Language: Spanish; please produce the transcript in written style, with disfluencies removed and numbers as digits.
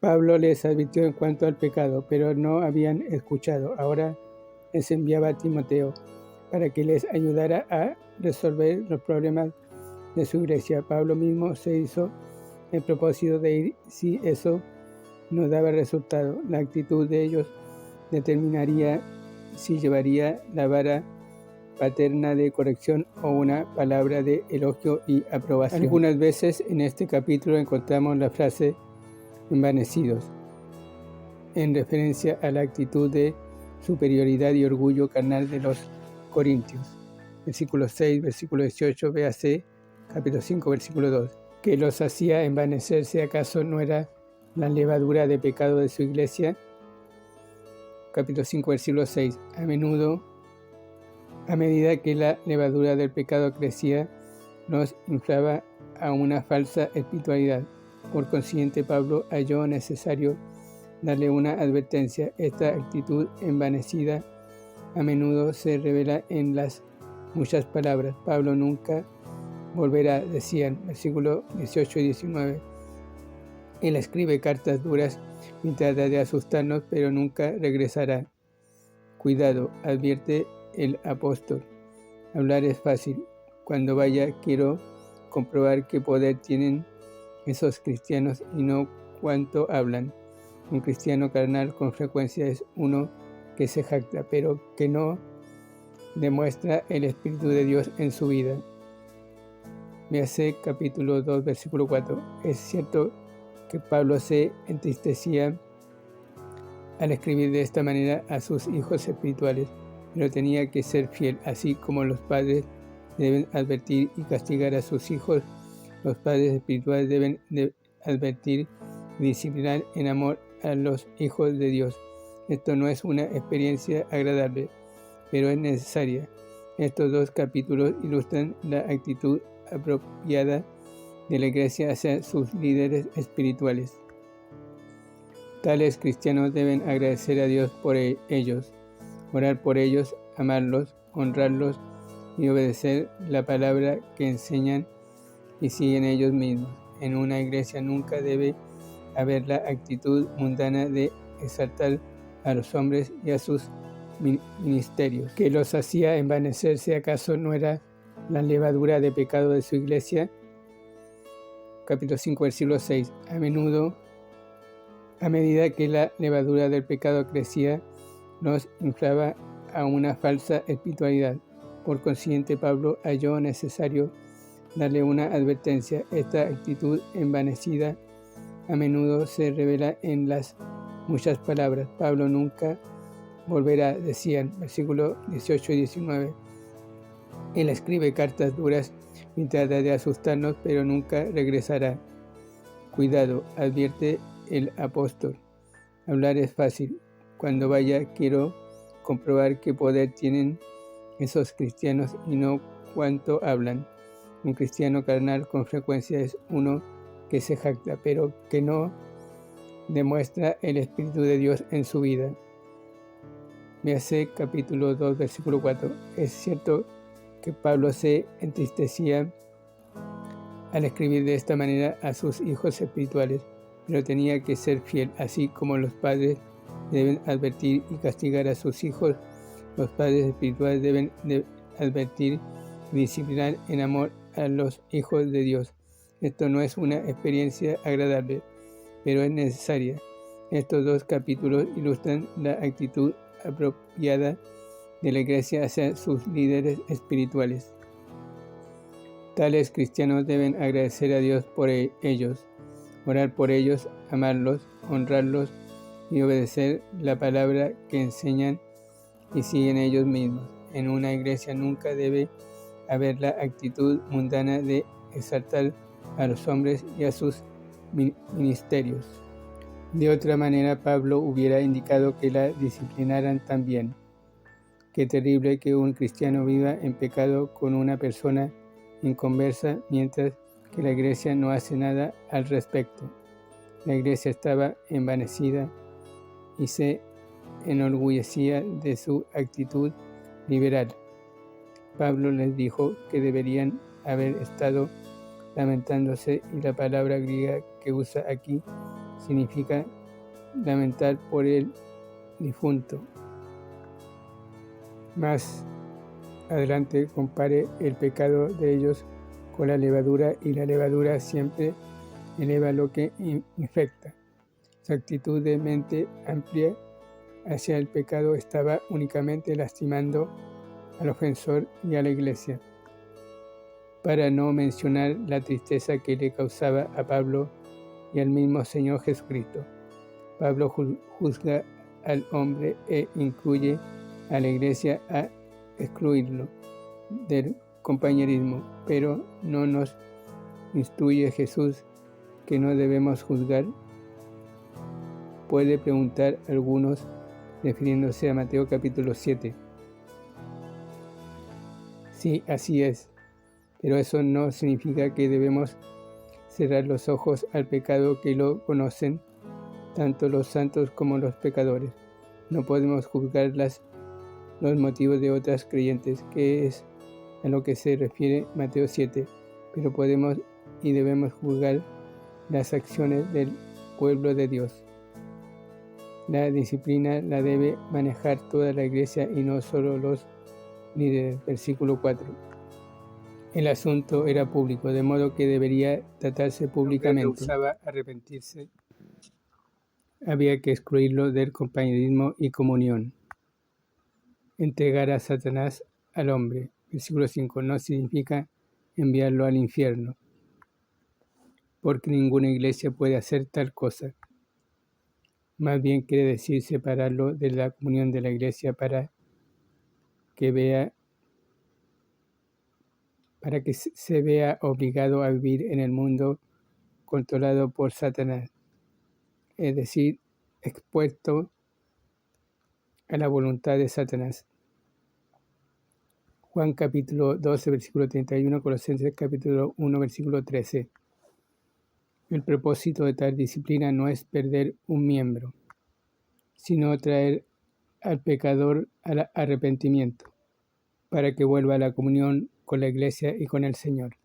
Pablo les advirtió en cuanto al pecado, pero no habían escuchado. Ahora les enviaba a Timoteo para que les ayudara a resolver los problemas de su iglesia. Pablo mismo se hizo el propósito de ir si eso no daba resultado. La actitud de ellos determinaría si llevaría la vara paterna de corrección o una palabra de elogio y aprobación. Algunas veces en este capítulo encontramos la frase envanecidos, en referencia a la actitud de superioridad y orgullo carnal de los corintios. Versículo 6, versículo 18, véase capítulo 5, versículo 2. ¿Qué los hacía envanecerse? ¿Acaso no era la levadura de pecado de su iglesia? Capítulo 5, versículo 6. A medida que la levadura del pecado crecía, nos inflaba a una falsa espiritualidad. Por consiguiente, Pablo halló necesario darle una advertencia. Esta actitud envanecida a menudo se revela en las muchas palabras. Pablo nunca volverá, decían, versículos 18 y 19. Él escribe cartas duras y trata de asustarnos, pero nunca regresará. Cuidado, advierte el apóstol. Hablar es fácil. Cuando vaya, quiero comprobar qué poder tienen esos cristianos y no cuánto hablan. Un cristiano carnal con frecuencia es uno que se jacta, pero que no demuestra el Espíritu de Dios en su vida. Véase capítulo 2, versículo 4. Es cierto que Pablo se entristecía al escribir de esta manera a sus hijos espirituales, pero tenía que ser fiel, así como los padres deben advertir y castigar a sus hijos. Los padres espirituales deben advertir y disciplinar en amor a los hijos de Dios. Esto no es una experiencia agradable, pero es necesaria. Estos dos capítulos ilustran la actitud apropiada de la iglesia hacia sus líderes espirituales. Tales cristianos deben agradecer a Dios por ellos, orar por ellos, amarlos, honrarlos y obedecer la palabra que enseñan y siguen ellos mismos. En una iglesia nunca debe haber la actitud mundana de exaltar a los hombres y a sus ministerios. ¿Qué los hacía envanecerse? ¿Acaso no era la levadura de pecado de su iglesia? Capítulo 5, versículo 6. A medida que la levadura del pecado crecía, nos inflaba a una falsa espiritualidad. Por consiguiente, Pablo halló necesario darle una advertencia. Esta actitud envanecida a menudo se revela en las muchas palabras. Pablo nunca volverá, decían, versículos 18 y 19. Él escribe cartas duras y trata de asustarnos, pero nunca regresará. Cuidado, advierte el apóstol. Hablar es fácil. Cuando vaya, quiero comprobar qué poder tienen esos cristianos y no cuánto hablan. Un cristiano carnal con frecuencia es uno que se jacta, pero que no demuestra el Espíritu de Dios en su vida. Véase capítulo 2, versículo 4. Es cierto que Pablo se entristecía al escribir de esta manera a sus hijos espirituales, pero tenía que ser fiel, así como los padres deben advertir y castigar a sus hijos. Los padres espirituales deben advertir y disciplinar en amor a los hijos de Dios. Esto no es una experiencia agradable, pero es necesaria. Estos dos capítulos ilustran la actitud apropiada de la iglesia hacia sus líderes espirituales. Tales cristianos deben agradecer a Dios por ellos, orar por ellos, amarlos, honrarlos y obedecer la palabra que enseñan y siguen ellos mismos. En una iglesia nunca debe haber la actitud mundana de exaltar a los hombres y a sus ministerios. De otra manera, Pablo hubiera indicado que la disciplinaran también. Qué terrible que un cristiano viva en pecado con una persona inconversa, mientras que la iglesia no hace nada al respecto. La iglesia estaba envanecida y se enorgullecía de su actitud liberal. Pablo les dijo que deberían haber estado lamentándose, y la palabra griega que usa aquí significa lamentar por el difunto. Más adelante compare el pecado de ellos con la levadura, y la levadura siempre eleva lo que infecta. Su actitud de mente amplia hacia el pecado estaba únicamente lastimando al ofensor y a la iglesia, para no mencionar la tristeza que le causaba a Pablo y al mismo Señor Jesucristo. Pablo juzga al hombre e incluye a la iglesia a excluirlo del compañerismo, pero no nos instruye Jesús que no debemos juzgar. Puede preguntar algunos, refiriéndose a Mateo capítulo 7. Sí, así es, pero eso no significa que debemos cerrar los ojos al pecado, que lo conocen tanto los santos como los pecadores. No podemos juzgar los motivos de otras creyentes, que es a lo que se refiere Mateo 7, pero podemos y debemos juzgar las acciones del pueblo de Dios. La disciplina la debe manejar toda la iglesia y no solo los líderes. Versículo 4. El asunto era público, de modo que debería tratarse públicamente. Si rehusaba arrepentirse, había que excluirlo del compañerismo y comunión. Entregar a Satanás al hombre. Versículo 5. No significa enviarlo al infierno, porque ninguna iglesia puede hacer tal cosa. Más bien quiere decir separarlo de la comunión de la iglesia para que se vea obligado a vivir en el mundo controlado por Satanás, es decir, expuesto a la voluntad de Satanás. Juan capítulo 12, versículo 31, Colosenses capítulo 1, versículo 13. El propósito de tal disciplina no es perder un miembro, sino traer al pecador al arrepentimiento, para que vuelva a la comunión con la iglesia y con el Señor.